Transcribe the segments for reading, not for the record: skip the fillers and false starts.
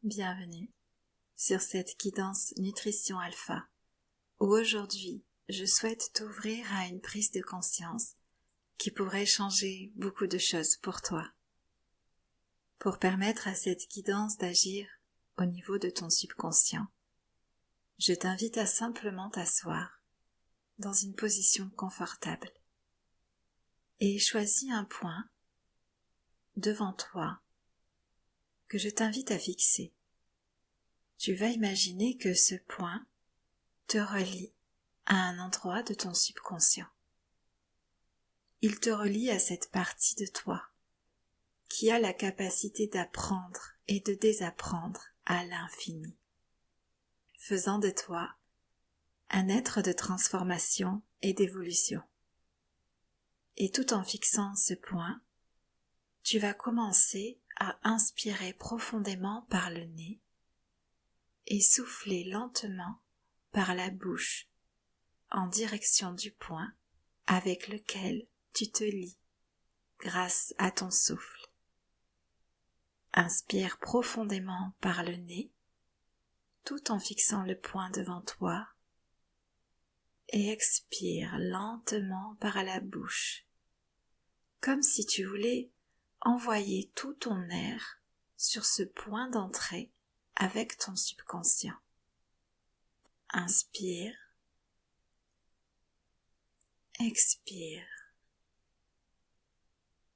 Bienvenue sur cette guidance Nutrition Alpha, où aujourd'hui je souhaite t'ouvrir à une prise de conscience qui pourrait changer beaucoup de choses pour toi. Pour permettre à cette guidance d'agir au niveau de ton subconscient, je t'invite à simplement t'asseoir dans une position confortable et choisis un point devant toi que je t'invite à fixer. Tu vas imaginer que ce point te relie à un endroit de ton subconscient. Il te relie à cette partie de toi qui a la capacité d'apprendre et de désapprendre à l'infini, faisant de toi un être de transformation et d'évolution. Et tout en fixant ce point, tu vas commencer à inspirer profondément par le nez et souffler lentement par la bouche en direction du point avec lequel tu te lies grâce à ton souffle. Inspire profondément par le nez tout en fixant le point devant toi et expire lentement par la bouche comme si tu voulais envoyer tout ton air sur ce point d'entrée avec ton subconscient. Inspire, expire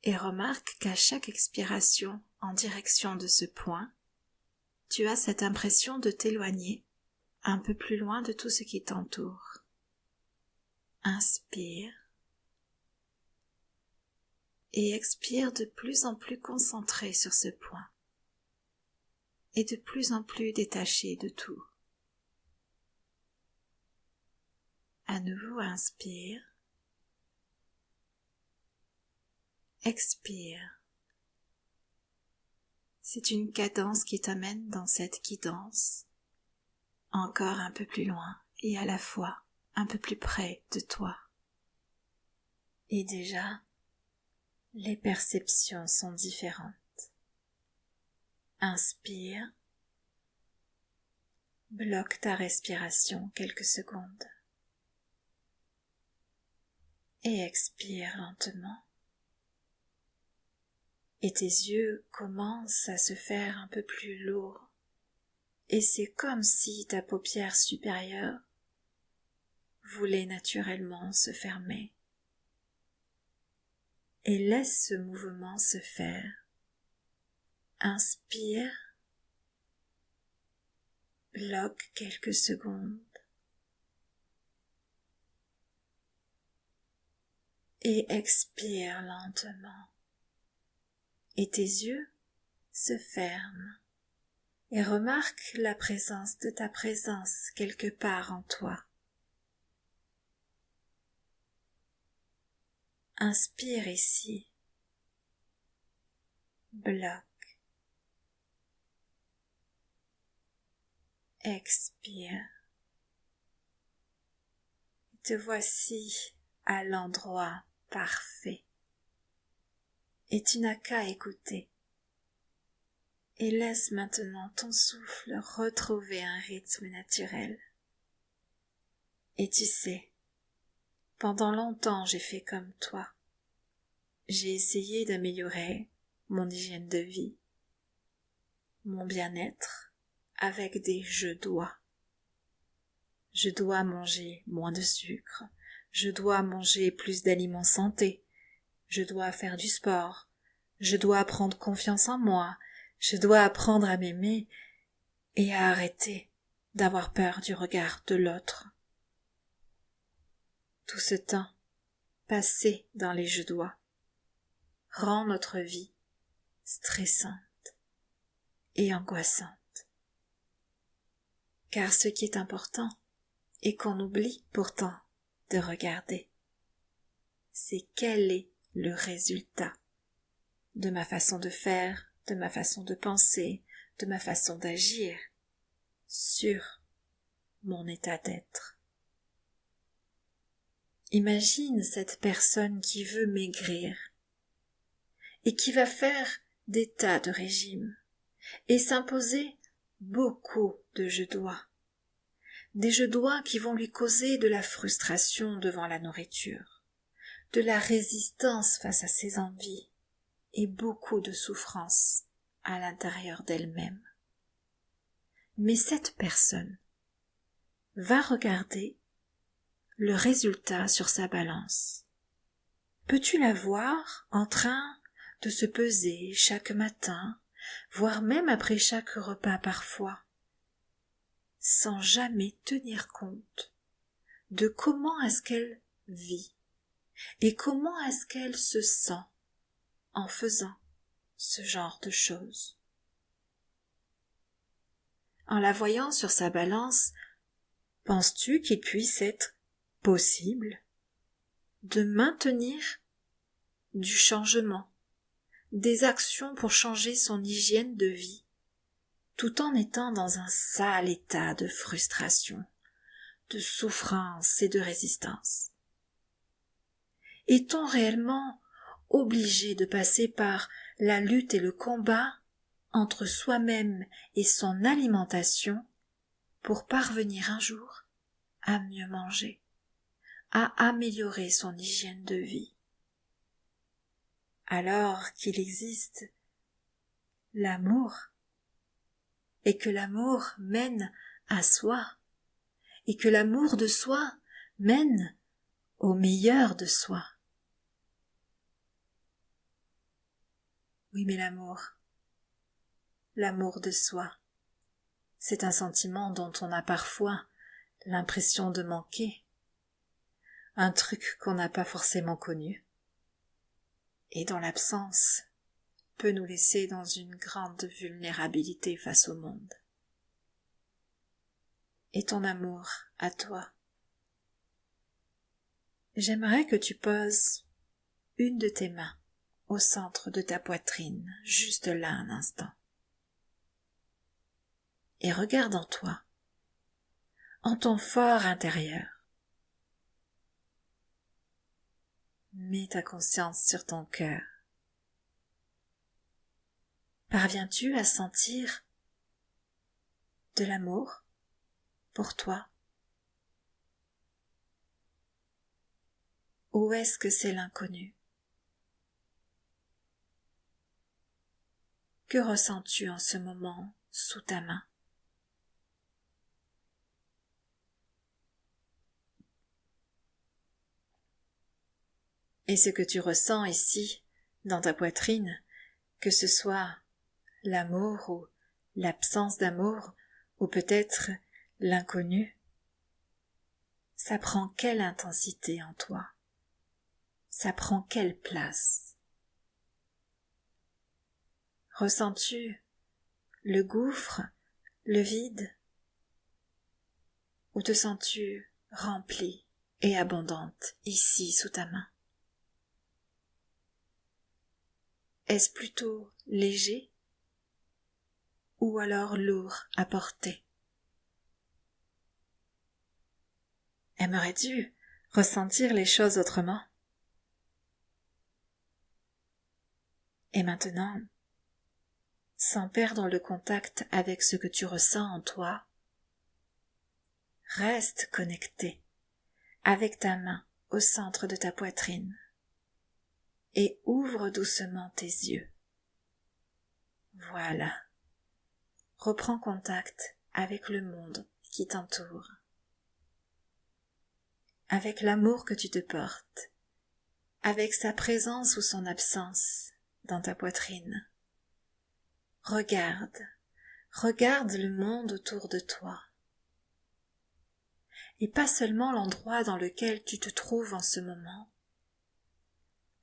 et remarque qu'à chaque expiration en direction de ce point, tu as cette impression de t'éloigner un peu plus loin de tout ce qui t'entoure. Inspire et expire de plus en plus concentré sur ce point et de plus en plus détaché de tout. À nouveau, inspire, expire. C'est une cadence qui t'amène dans cette guidance, encore un peu plus loin et à la fois un peu plus près de toi. Et déjà, les perceptions sont différentes. Inspire, bloque ta respiration quelques secondes et expire lentement. Et tes yeux commencent à se faire un peu plus lourds et c'est comme si ta paupière supérieure voulait naturellement se fermer. Et laisse ce mouvement se faire. Inspire, bloque quelques secondes et expire lentement. Et tes yeux se ferment et remarque la présence de ta présence quelque part en toi. Inspire ici, bloque, expire. Te voici à l'endroit parfait et tu n'as qu'à écouter. Et laisse maintenant ton souffle retrouver un rythme naturel. Et tu sais, pendant longtemps j'ai fait comme toi. J'ai essayé d'améliorer mon hygiène de vie, mon bien-être avec des je dois. Je dois manger moins de sucre, je dois manger plus d'aliments santé, je dois faire du sport, je dois prendre confiance en moi, je dois apprendre à m'aimer et à arrêter d'avoir peur du regard de l'autre. Tout ce temps passé dans les je dois rend notre vie stressante et angoissante. Car ce qui est important et qu'on oublie pourtant de regarder, c'est quel est le résultat de ma façon de faire, de ma façon de penser, de ma façon d'agir sur mon état d'être. Imagine cette personne qui veut maigrir et qui va faire des tas de régimes et s'imposer beaucoup de je dois. Des je dois qui vont lui causer de la frustration devant la nourriture, de la résistance face à ses envies et beaucoup de souffrance à l'intérieur d'elle-même. Mais cette personne va regarder le résultat sur sa balance. Peux-tu la voir en train de se peser chaque matin, voire même après chaque repas parfois, sans jamais tenir compte de comment est-ce qu'elle vit et comment est-ce qu'elle se sent en faisant ce genre de choses. En la voyant sur sa balance, penses-tu qu'il puisse être possible de maintenir du changement, des actions pour changer son hygiène de vie, tout en étant dans un sale état de frustration, de souffrance et de résistance? Est-on réellement obligé de passer par la lutte et le combat entre soi-même et son alimentation pour parvenir un jour à mieux manger, à améliorer son hygiène de vie? Alors qu'il existe l'amour, et que l'amour mène à soi, et que l'amour de soi mène au meilleur de soi. Oui, mais l'amour de soi, c'est un sentiment dont on a parfois l'impression de manquer, un truc qu'on n'a pas forcément connu, et dont l'absence peut nous laisser dans une grande vulnérabilité face au monde. Et ton amour à toi? J'aimerais que tu poses une de tes mains au centre de ta poitrine, juste là un instant. Et regarde en toi, en ton fort intérieur. Mets ta conscience sur ton cœur. Parviens-tu à sentir de l'amour pour toi? Ou est-ce que c'est l'inconnu? Que ressens-tu en ce moment sous ta main? Et ce que tu ressens ici, dans ta poitrine, que ce soit l'amour ou l'absence d'amour, ou peut-être l'inconnu, ça prend quelle intensité en toi? Ça prend quelle place? Ressens-tu le gouffre, le vide? Ou te sens-tu remplie et abondante ici sous ta main? Est-ce plutôt léger ou alors lourd à porter? Aimerais-tu ressentir les choses autrement? Et maintenant, sans perdre le contact avec ce que tu ressens en toi, reste connecté avec ta main au centre de ta poitrine et ouvre doucement tes yeux. Voilà. Reprends contact avec le monde qui t'entoure, avec l'amour que tu te portes, avec sa présence ou son absence dans ta poitrine. Regarde le monde autour de toi. Et pas seulement l'endroit dans lequel tu te trouves en ce moment,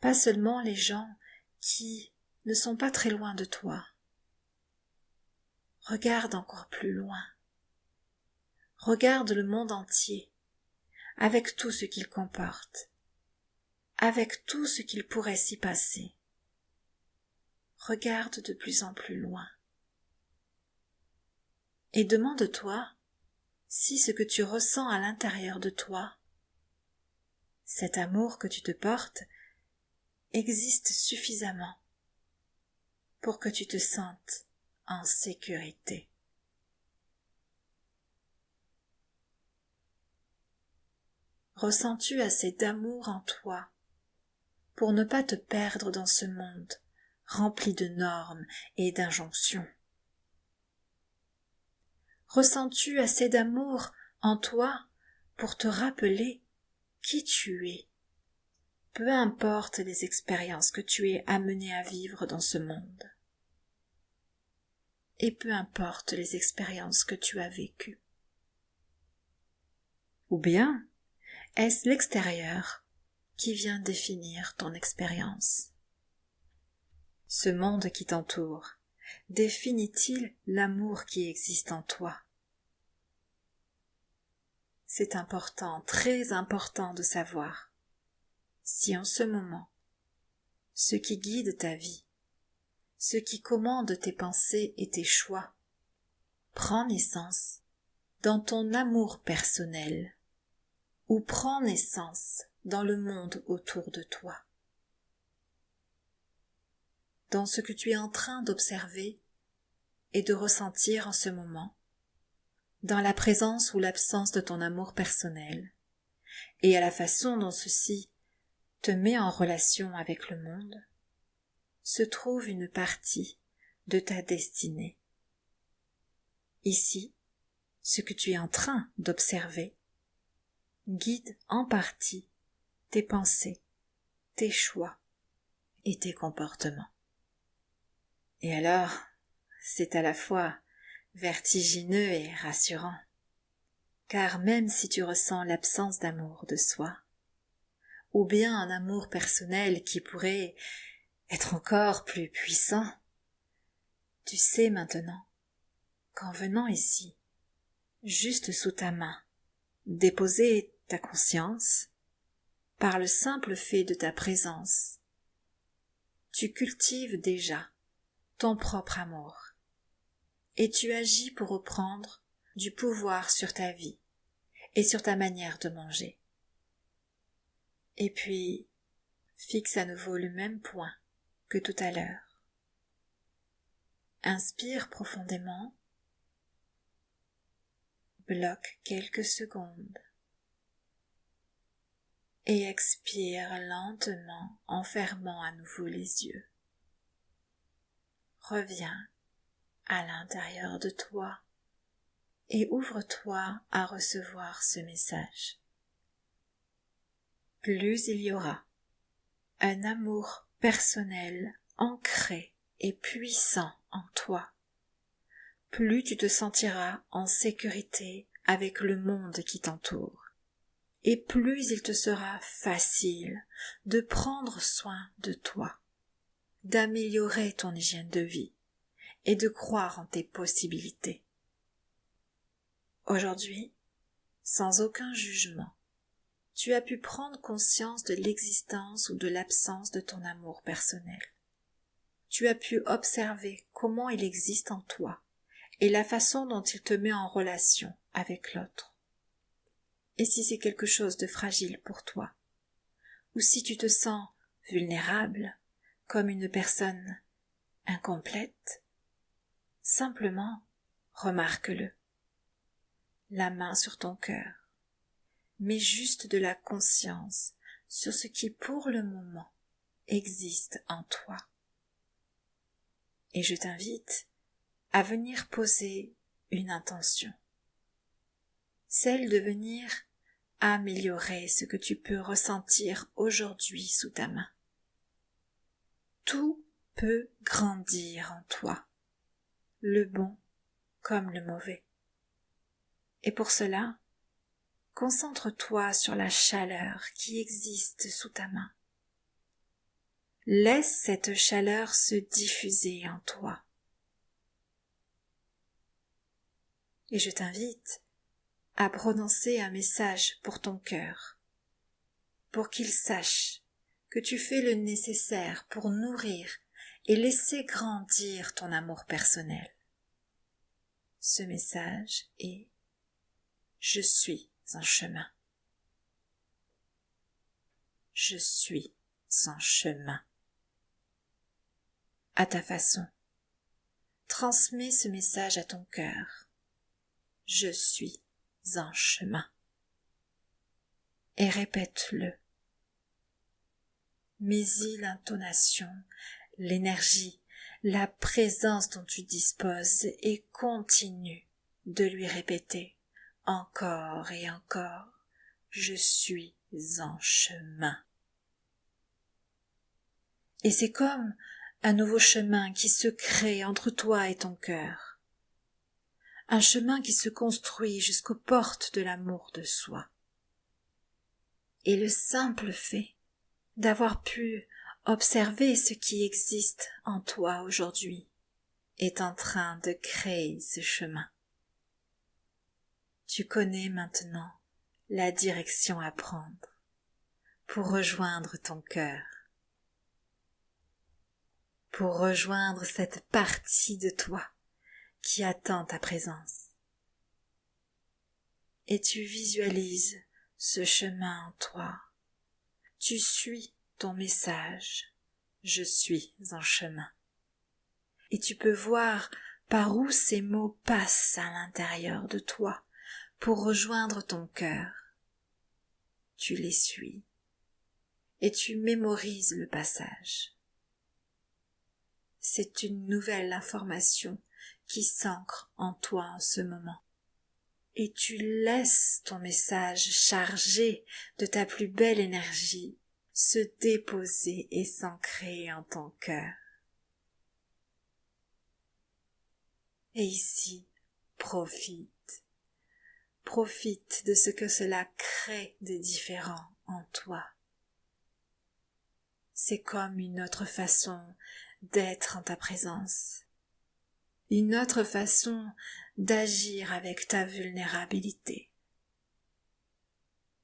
pas seulement les gens qui ne sont pas très loin de toi. Regarde encore plus loin. Regarde le monde entier, avec tout ce qu'il comporte, avec tout ce qu'il pourrait s'y passer. Regarde de plus en plus loin. Et demande-toi si ce que tu ressens à l'intérieur de toi, cet amour que tu te portes, existe suffisamment pour que tu te sentes en sécurité. Ressens-tu assez d'amour en toi pour ne pas te perdre dans ce monde rempli de normes et d'injonctions? Ressens-tu assez d'amour en toi pour te rappeler qui tu es, peu importe les expériences que tu es amené à vivre dans ce monde, et peu importe les expériences que tu as vécues? Ou bien, est-ce l'extérieur qui vient définir ton expérience? Ce monde qui t'entoure définit-il l'amour qui existe en toi? C'est important, très important de savoir si en ce moment, ce qui guide ta vie, ce qui commande tes pensées et tes choix, prend naissance dans ton amour personnel ou prend naissance dans le monde autour de toi. Dans ce que tu es en train d'observer et de ressentir en ce moment, dans la présence ou l'absence de ton amour personnel, et à la façon dont ceci te met en relation avec le monde, se trouve une partie de ta destinée. Ici, ce que tu es en train d'observer guide en partie tes pensées, tes choix et tes comportements. Et alors, c'est à la fois vertigineux et rassurant, car même si tu ressens l'absence d'amour de soi, ou bien un amour personnel qui pourrait être encore plus puissant, tu sais maintenant qu'en venant ici, juste sous ta main, déposer ta conscience, par le simple fait de ta présence, tu cultives déjà ton propre amour et tu agis pour reprendre du pouvoir sur ta vie et sur ta manière de manger. Et puis, fixe à nouveau le même point que tout à l'heure. Inspire profondément, bloque quelques secondes et expire lentement en fermant à nouveau les yeux. Reviens à l'intérieur de toi et ouvre-toi à recevoir ce message. Plus il y aura un amour personnel ancré et puissant en toi, plus tu te sentiras en sécurité avec le monde qui t'entoure, et plus il te sera facile de prendre soin de toi, d'améliorer ton hygiène de vie et de croire en tes possibilités. Aujourd'hui, sans aucun jugement, tu as pu prendre conscience de l'existence ou de l'absence de ton amour personnel. Tu as pu observer comment il existe en toi et la façon dont il te met en relation avec l'autre. Et si c'est quelque chose de fragile pour toi, ou si tu te sens vulnérable, comme une personne incomplète, simplement remarque-le. La main sur ton cœur, mais juste de la conscience sur ce qui pour le moment existe en toi. Et je t'invite à venir poser une intention, celle de venir améliorer ce que tu peux ressentir aujourd'hui sous ta main. Tout peut grandir en toi, le bon comme le mauvais. Et pour cela, concentre-toi sur la chaleur qui existe sous ta main. Laisse cette chaleur se diffuser en toi. Et je t'invite à prononcer un message pour ton cœur, pour qu'il sache que tu fais le nécessaire pour nourrir et laisser grandir ton amour personnel. Ce message est « Je suis en chemin. Je suis en chemin. » À ta façon, transmets ce message à ton cœur. Je suis en chemin. et répète-le. Mets-y l'intonation, l'énergie, la présence dont tu disposes et continue de lui répéter encore et encore, je suis en chemin. Et c'est comme un nouveau chemin qui se crée entre toi et ton cœur. Un chemin qui se construit jusqu'aux portes de l'amour de soi. Et le simple fait d'avoir pu observer ce qui existe en toi aujourd'hui est en train de créer ce chemin. Tu connais maintenant la direction à prendre pour rejoindre ton cœur, pour rejoindre cette partie de toi qui attend ta présence. Et tu visualises ce chemin en toi. Tu suis ton message, je suis en chemin. Et tu peux voir par où ces mots passent à l'intérieur de toi pour rejoindre ton cœur. Tu les suis et tu mémorises le passage. C'est une nouvelle information qui s'ancre en toi en ce moment. Et tu laisses ton message chargé de ta plus belle énergie se déposer et s'ancrer en ton cœur. Et ici, profite de ce que cela crée de différent en toi. C'est comme une autre façon d'être en ta présence, une autre façon d'agir avec ta vulnérabilité.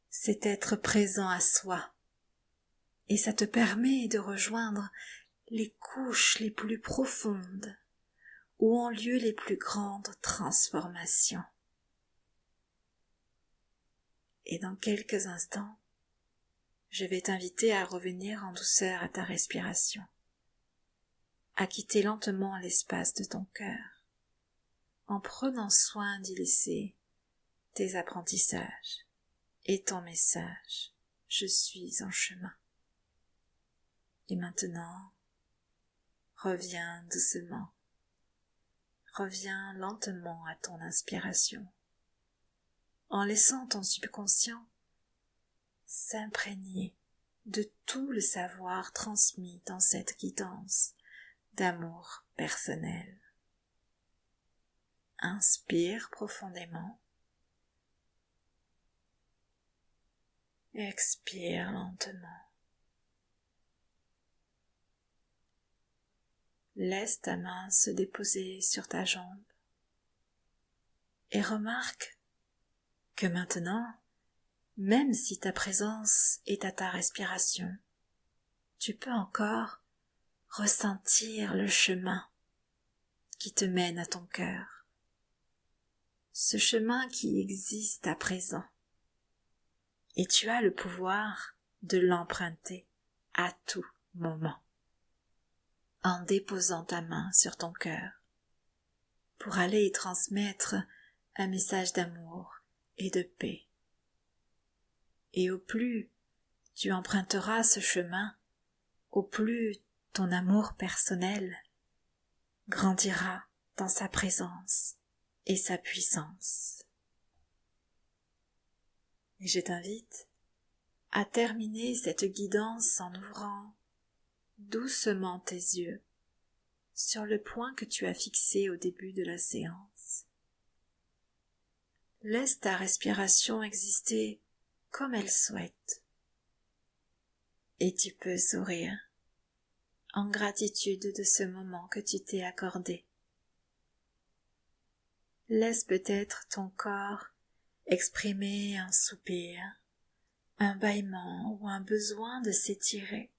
C'est être présent à soi, et ça te permet de rejoindre les couches les plus profondes, où ont lieu les plus grandes transformations. Et dans quelques instants, je vais t'inviter à revenir en douceur à ta respiration, à quitter lentement l'espace de ton cœur, en prenant soin d'y laisser tes apprentissages et ton message, je suis en chemin. Et maintenant, reviens doucement, reviens lentement à ton inspiration, en laissant ton subconscient s'imprégner de tout le savoir transmis dans cette guidance d'amour personnel. Inspire profondément. Expire lentement. Laisse ta main se déposer sur ta jambe et remarque que maintenant, même si ta présence est à ta respiration, tu peux encore ressentir le chemin qui te mène à ton cœur. Ce chemin qui existe à présent. Et tu as le pouvoir de l'emprunter à tout moment, en déposant ta main sur ton cœur, pour aller y transmettre un message d'amour et de paix. Et au plus tu emprunteras ce chemin, au plus ton amour personnel grandira dans sa présence et sa puissance. Et je t'invite à terminer cette guidance en ouvrant doucement tes yeux sur le point que tu as fixé au début de la séance. Laisse ta respiration exister comme elle souhaite. Et tu peux sourire en gratitude de ce moment que tu t'es accordé. Laisse peut-être ton corps exprimer un soupir, un bâillement ou un besoin de s'étirer,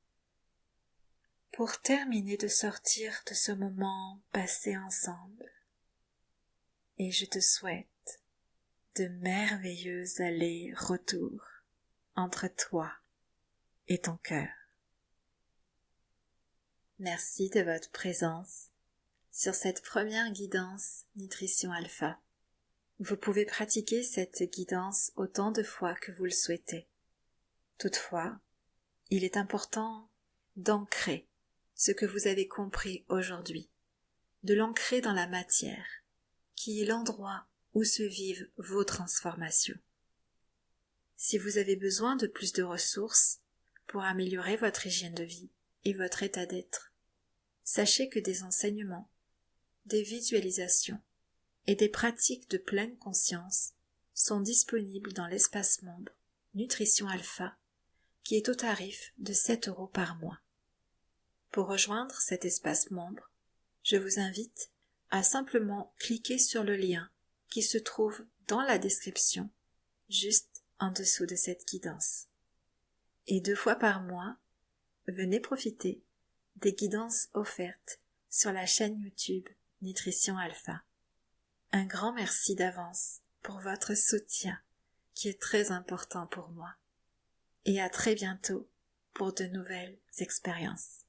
pour terminer de sortir de ce moment passé ensemble. Et je te souhaite de merveilleux allers-retours entre toi et ton cœur. Merci de votre présence sur cette première guidance Nutrition Alpha. Vous pouvez pratiquer cette guidance autant de fois que vous le souhaitez. Toutefois, il est important d'ancrer ce que vous avez compris aujourd'hui, de l'ancrer dans la matière, qui est l'endroit où se vivent vos transformations. Si vous avez besoin de plus de ressources pour améliorer votre hygiène de vie et votre état d'être, sachez que des enseignements, des visualisations et des pratiques de pleine conscience sont disponibles dans l'espace membre Nutrition Alpha, qui est au tarif de 7 € par mois. Pour rejoindre cet espace membre, je vous invite à simplement cliquer sur le lien qui se trouve dans la description, juste en dessous de cette guidance. Et 2 fois par mois, venez profiter des guidances offertes sur la chaîne YouTube Nutrition Alpha. Un grand merci d'avance pour votre soutien qui est très important pour moi. Et à très bientôt pour de nouvelles expériences.